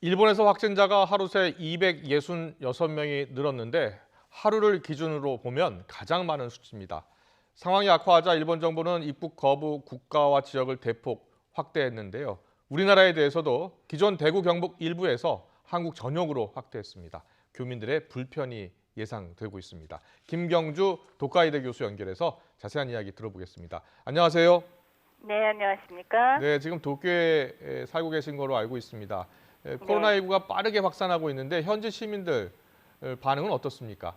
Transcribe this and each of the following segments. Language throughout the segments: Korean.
일본에서 확진자가 하루 새 266명이 늘었는데 하루를 기준으로 보면 가장 많은 수치입니다. 상황이 악화하자 일본 정부는 입국 거부 국가와 지역을 대폭 확대했는데요. 우리나라에 대해서도 기존 대구 경북 일부에서 한국 전역으로 확대했습니다. 교민들의 불편이 예상되고 있습니다. 김경주 도카이대 교수 연결해서 자세한 이야기 들어보겠습니다. 안녕하세요. 네, 안녕하십니까? 네, 지금 도쿄에 살고 계신 거로 알고 있습니다. 네. 코로나19가 빠르게 확산하고 있는데 현지 시민들 반응은 어떻습니까?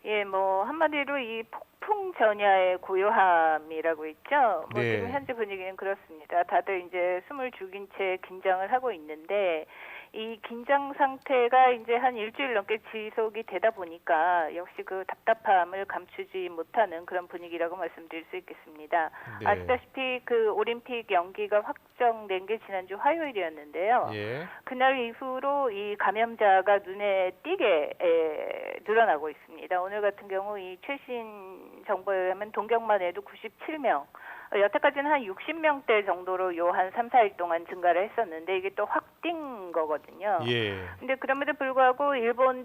예, 뭐 한마디로 이 폭풍 전야의 고요함이라고 있죠. 뭐 지금 네. 현재 분위기는 그렇습니다. 다들 이제 숨을 죽인 채 긴장을 하고 있는데 이 긴장 상태가 이제 한 일주일 넘게 지속이 되다 보니까 역시 그 답답함을 감추지 못하는 그런 분위기라고 말씀드릴 수 있겠습니다. 네. 아시다시피 그 올림픽 연기가 확정된 게 지난주 화요일이었는데요. 예. 그날 이후로 이 감염자가 눈에 띄게 늘어나고 있습니다. 오늘 같은 경우 이 최신 정보에 의하면 동경만 해도 97명, 여태까지는 한 60명대 정도로 요 한 3, 4일 동안 증가를 했었는데 이게 또 확 뛴 거거든요. 예. 근데 그럼에도 불구하고 일본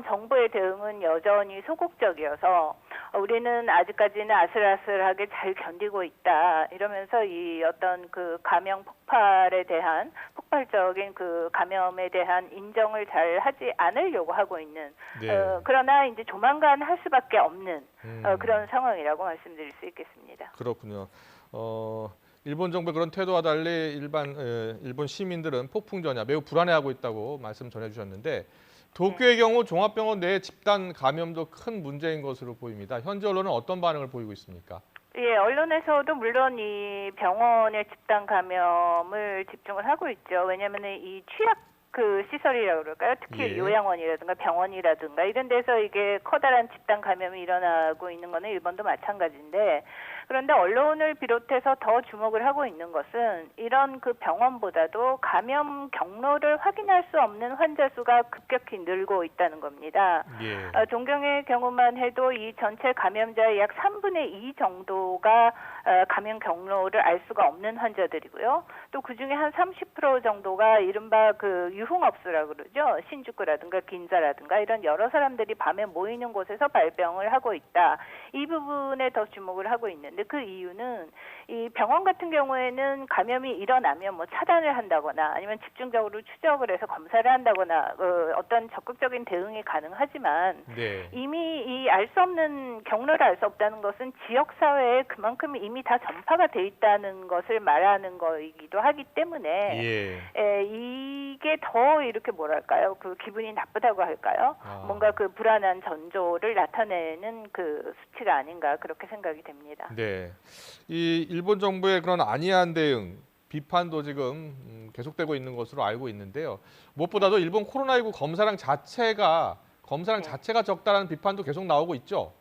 정부의 대응은 여전히 소극적이어서 우리는 아직까지는 아슬아슬하게 잘 견디고 있다. 이러면서 이 어떤 그 감염 폭발적인 그 감염에 대한 인정을 잘 하지 않으려고 하고 있는 네. 그러나 이제 조만간 할 수밖에 없는 음, 그런 상황이라고 말씀드릴 수 있겠습니다. 그렇군요. 일본 정부의 그런 태도와 달리 일본 시민들은 폭풍 전야 매우 불안해하고 있다고 말씀 전해주셨는데 도쿄의 경우 종합병원 내 집단 감염도 큰 문제인 것으로 보입니다. 현지 언론은 어떤 반응을 보이고 있습니까? 예, 언론에서도 물론 이 병원의 집단 감염을 집중을 하고 있죠. 왜냐하면 이 취약 그 시설이라고 그럴까요? 특히 예. 요양원이라든가 병원이라든가 이런 데서 이게 커다란 집단 감염이 일어나고 있는 거는 일본도 마찬가지인데 그런데 언론을 비롯해서 더 주목을 하고 있는 것은 이런 그 병원보다도 감염 경로를 확인할 수 없는 환자 수가 급격히 늘고 있다는 겁니다. 예. 동경의 경우만 해도 이 전체 감염자의 약 3분의 2 정도가 감염 경로를 알 수가 없는 환자들이고요. 또 그중에 한 30% 정도가 이른바 그 유흥업소라고 그러죠. 신주쿠라든가 긴자라든가 이런 여러 사람들이 밤에 모이는 곳에서 발병을 하고 있다. 이 부분에 더 주목을 하고 있는데 그 이유는 이 병원 같은 경우에는 감염이 일어나면 뭐 차단을 한다거나 아니면 집중적으로 추적을 해서 검사를 한다거나 어떤 적극적인 대응이 가능하지만 네. 이미 이 알 수 없는 경로를 알 수 없다는 것은 지역 사회에 그만큼 이미 다 전파가 돼 있다는 것을 말하는 거이기도 하기 때문에 예. 이게 더 이렇게 뭐랄까요? 그 기분이 나쁘다고 할까요? 뭔가 그 불안한 전조를 나타내는 그 수치가 아닌가 그렇게 생각이 됩니다. 네. 이 일본 정부의 그런 안이한 대응, 비판도 지금 계속되고 있는 것으로 알고 있는데요. 무엇보다도 일본 코로나19 검사량 네. 자체가 적다라는 비판도 계속 나오고 있죠.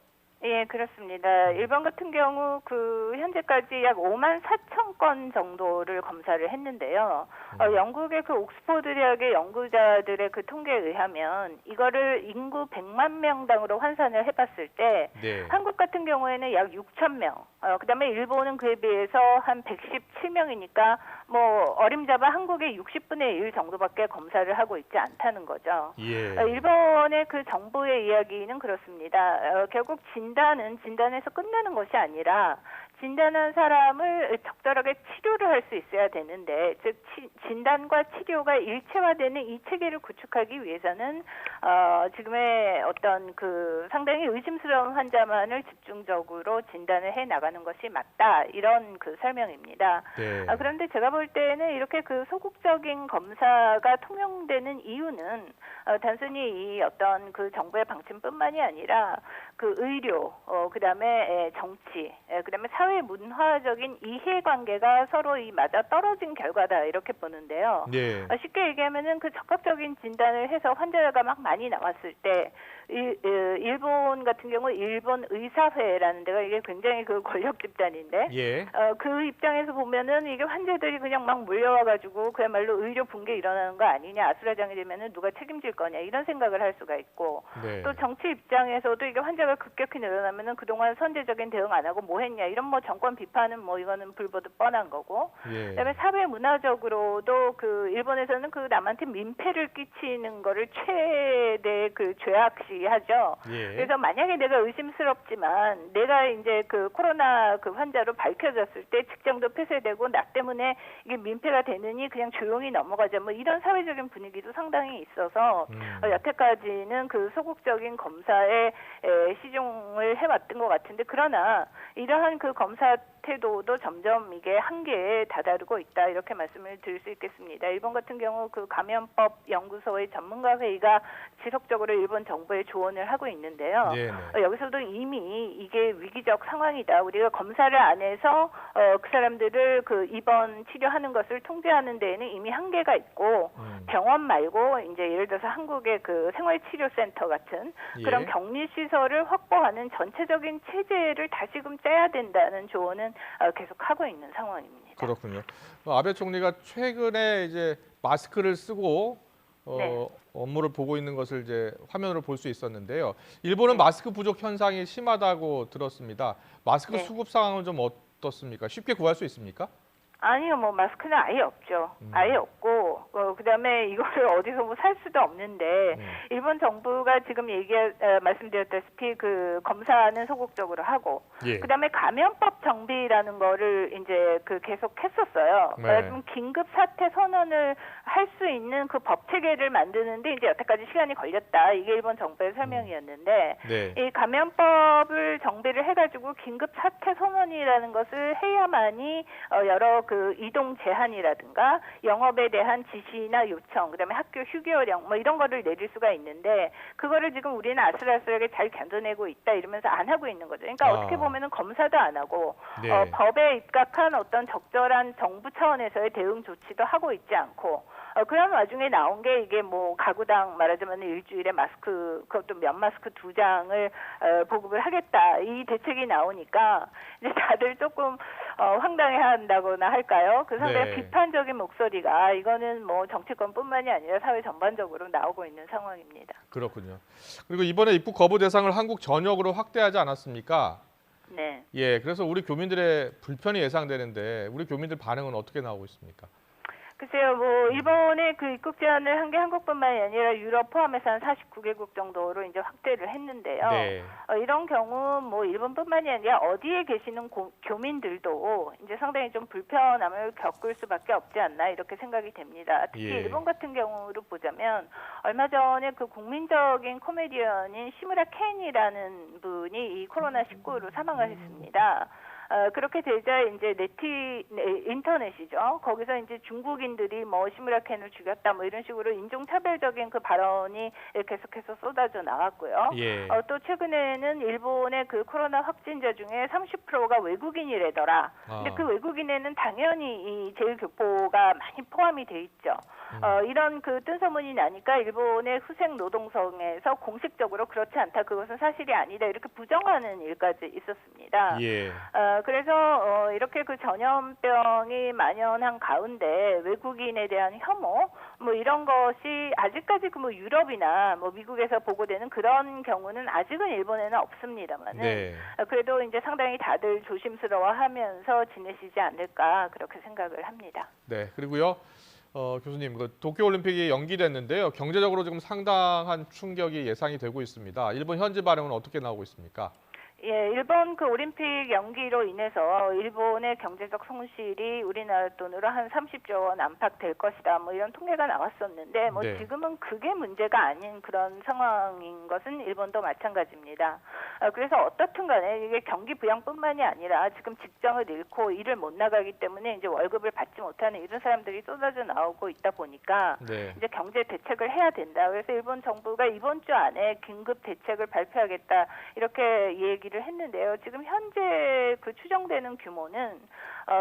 예, 그렇습니다. 일본 같은 경우 그 현재까지 약 5만 4천 건 정도를 검사를 했는데요. 영국의 그 옥스퍼드 대학의 연구자들의 그 통계에 의하면 이거를 인구 100만 명당으로 환산을 해봤을 때 네. 한국 같은 경우에는 약 6천 명, 그다음에 일본은 그에 비해서 한 117명이니까 뭐 어림잡아 한국의 60분의 1 정도밖에 검사를 하고 있지 않다는 거죠. 예. 일본의 그 정부의 이야기는 그렇습니다. 결국 진단에서 끝나는 것이 아니라 진단한 사람을 적절하게 치료를 할 수 있어야 되는데 즉 진단과 치료가 일체화되는 이 체계를 구축하기 위해서는 지금의 어떤 그 상당히 의심스러운 환자만을 집중적으로 진단을 해 나가는 것이 맞다 이런 그 설명입니다. 네. 그런데 제가 볼 때는 이렇게 그 소극적인 검사가 통용되는 이유는 단순히 이 어떤 그 정부의 방침뿐만이 아니라 그 의료, 그다음에 정치, 그다음에 사회 문화적인 이해관계가 서로 이 맞아 떨어진 결과다 이렇게 보는데요. 네. 쉽게 얘기하면은 그 적극적인 진단을 해서 환자가 막 많이 나왔을 때 일본 같은 경우 일본 의사회라는 데가 이게 굉장히 그 권력 집단인데 예. 그 입장에서 보면은 이게 환자들이 그냥 막 몰려와가지고 그야말로 의료 붕괴 일어나는 거 아니냐, 아수라장이 되면은 누가 책임질 거냐 이런 생각을 할 수가 있고 네. 또 정치 입장에서도 이게 환자가 급격히 늘어나면은 그동안 선제적인 대응 안 하고 뭐 했냐 이런 뭐 정권 비판은 뭐 이거는 불보듯 뻔한 거고 예. 그다음에 사회 문화적으로도 그 일본에서는 그 남한테 민폐를 끼치는 거를 최대 그 죄악시하죠. 예. 그래서 만약에 내가 의심스럽지만 내가 이제 그 코로나 그 환자로 밝혀졌을 때 직장도 폐쇄되고 나 때문에 이게 민폐가 되느니 그냥 조용히 넘어가자 뭐 이런 사회적인 분위기도 상당히 있어서 여태까지는 그 소극적인 검사에 시중을 해왔던 것 같은데 그러나 이러한 그 검사 태도도 점점 이게 한계에 다다르고 있다 이렇게 말씀을 드릴 수 있겠습니다. 일본 같은 경우 그 감염법 연구소의 전문가 회의가 지속적으로 일본 정부에 조언을 하고 있는데요. 네네. 여기서도 이미 이게 위기적 상황이다. 우리가 검사를 안 해서 그 사람들을 그 입원 치료하는 것을 통제하는 데에는 이미 한계가 있고 병원 말고 이제 예를 들어서 한국의 그 생활치료센터 같은 그런 예. 격리시설을 확보하는 전체적인 체제를 다시금 짜야 된다는 조언은 계속 하고 있는 상황입니다. 그렇군요. 아베 총리가 최근에 이제 마스크를 쓰고 네. 업무를 보고 있는 것을 이제 화면으로 볼 수 있었는데요. 일본은 마스크 부족 현상이 심하다고 들었습니다. 마스크 네. 수급 상황은 좀 어떻습니까? 쉽게 구할 수 있습니까? 아니요, 뭐 마스크는 아예 없죠. 아예 없고 그다음에 이거를 어디서 뭐 살 수도 없는데 일본 정부가 지금 말씀드렸다시피 그 검사는 소극적으로 하고 예. 그다음에 감염법 정비라는 거를 이제 그 계속 했었어요. 네. 그래서 긴급 사태 선언을 할 수 있는 그 법 체계를 만드는데 이제 여태까지 시간이 걸렸다. 이게 일본 정부의 설명이었는데 네. 이 감염법을 정비를 해가지고 긴급 사태 선언이라는 것을 해야만이 여러 그 이동 제한이라든가 영업에 대한 지시나 요청, 그다음에 학교 휴교령 뭐 이런 거를 내릴 수가 있는데 그거를 지금 우리는 아슬아슬하게 잘 견뎌내고 있다 이러면서 안 하고 있는 거죠. 그러니까 어떻게 보면은 검사도 안 하고 네. 법에 입각한 어떤 적절한 정부 차원에서의 대응 조치도 하고 있지 않고 그런 와중에 나온 게 이게 뭐 가구당 말하자면 일주일에 마스크 그것도 면 마스크 2장을 보급을 하겠다 이 대책이 나오니까 이제 다들 조금 황당해한다거나 할까요? 그 상당히 네. 비판적인 목소리가 이거는 뭐 정치권뿐만이 아니라 사회 전반적으로 나오고 있는 상황입니다. 그렇군요. 그리고 이번에 입국 거부 대상을 한국 전역으로 확대하지 않았습니까? 네. 예, 그래서 우리 교민들의 불편이 예상되는데 우리 교민들 반응은 어떻게 나오고 있습니까? 글쎄요, 뭐 일본의 그 입국 제한을 한 게 한국뿐만이 아니라 유럽 포함해서 한 49개국 정도로 이제 확대를 했는데요. 네. 이런 경우 뭐 일본뿐만이 아니라 어디에 계시는 교민들도 이제 상당히 좀 불편함을 겪을 수밖에 없지 않나 이렇게 생각이 됩니다. 특히 예. 일본 같은 경우로 보자면 얼마 전에 그 국민적인 코미디언인 시무라 켄이라는 분이 이 코로나19로 사망을 했습니다. 그렇게 되자 이제 인터넷이죠. 거기서 이제 중국인들이 뭐 시무라 켄을 죽였다 뭐 이런 식으로 인종차별적인 그 발언이 계속해서 쏟아져 나왔고요. 예. 또 최근에는 일본의 그 코로나 확진자 중에 30%가 외국인이래더라. 근데 그 외국인에는 당연히 이 제일교포가 많이 포함이 돼 있죠. 이런 그 뜬소문이 나니까 일본의 후생 노동성에서 공식적으로 그렇지 않다. 그것은 사실이 아니다. 이렇게 부정하는 일까지 있었습니다. 예. 그래서 이렇게 그 전염병이 만연한 가운데 외국인에 대한 혐오 뭐 이런 것이 아직까지 그 뭐 유럽이나 뭐 미국에서 보고되는 그런 경우는 아직은 일본에는 없습니다만은 네. 그래도 이제 상당히 다들 조심스러워하면서 지내시지 않을까 그렇게 생각을 합니다. 네. 그리고요. 교수님, 그 도쿄올림픽이 연기됐는데요. 경제적으로 지금 상당한 충격이 예상이 되고 있습니다. 일본 현지 반응은 어떻게 나오고 있습니까? 예, 일본 그 올림픽 연기로 인해서 일본의 경제적 손실이 우리나라 돈으로 한 30조 원 안팎 될 것이다. 뭐 이런 통계가 나왔었는데 뭐 네. 지금은 그게 문제가 아닌 그런 상황인 것은 일본도 마찬가지입니다. 그래서 어떻든 간에 이게 경기 부양뿐만이 아니라 지금 직장을 잃고 일을 못 나가기 때문에 이제 월급을 받지 못하는 이런 사람들이 쏟아져 나오고 있다 보니까 네. 이제 경제 대책을 해야 된다. 그래서 일본 정부가 이번 주 안에 긴급 대책을 발표하겠다. 이렇게 얘기를 했는데요. 지금 현재 그 추정되는 규모는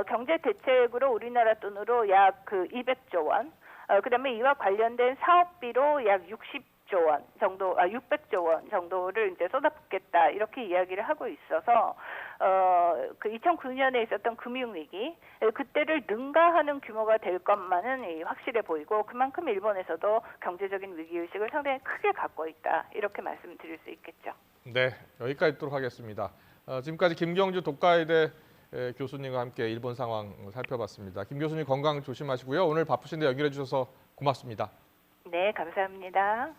경제 대책으로 우리나라 돈으로 약 그 200조 원, 그다음에 이와 관련된 사업비로 약 600조 원 정도를 이제 쏟아붓겠다 이렇게 이야기를 하고 있어서 그 2009년에 있었던 금융위기 그때를 능가하는 규모가 될 것만은 확실해 보이고 그만큼 일본에서도 경제적인 위기의식을 상당히 크게 갖고 있다 이렇게 말씀드릴 수 있겠죠. 네, 여기까지 듣도록 하겠습니다. 지금까지 김경주 독가이대 교수님과 함께 일본 상황 살펴봤습니다. 김 교수님 건강 조심하시고요. 오늘 바쁘신데 연결해 주셔서 고맙습니다. 네, 감사합니다.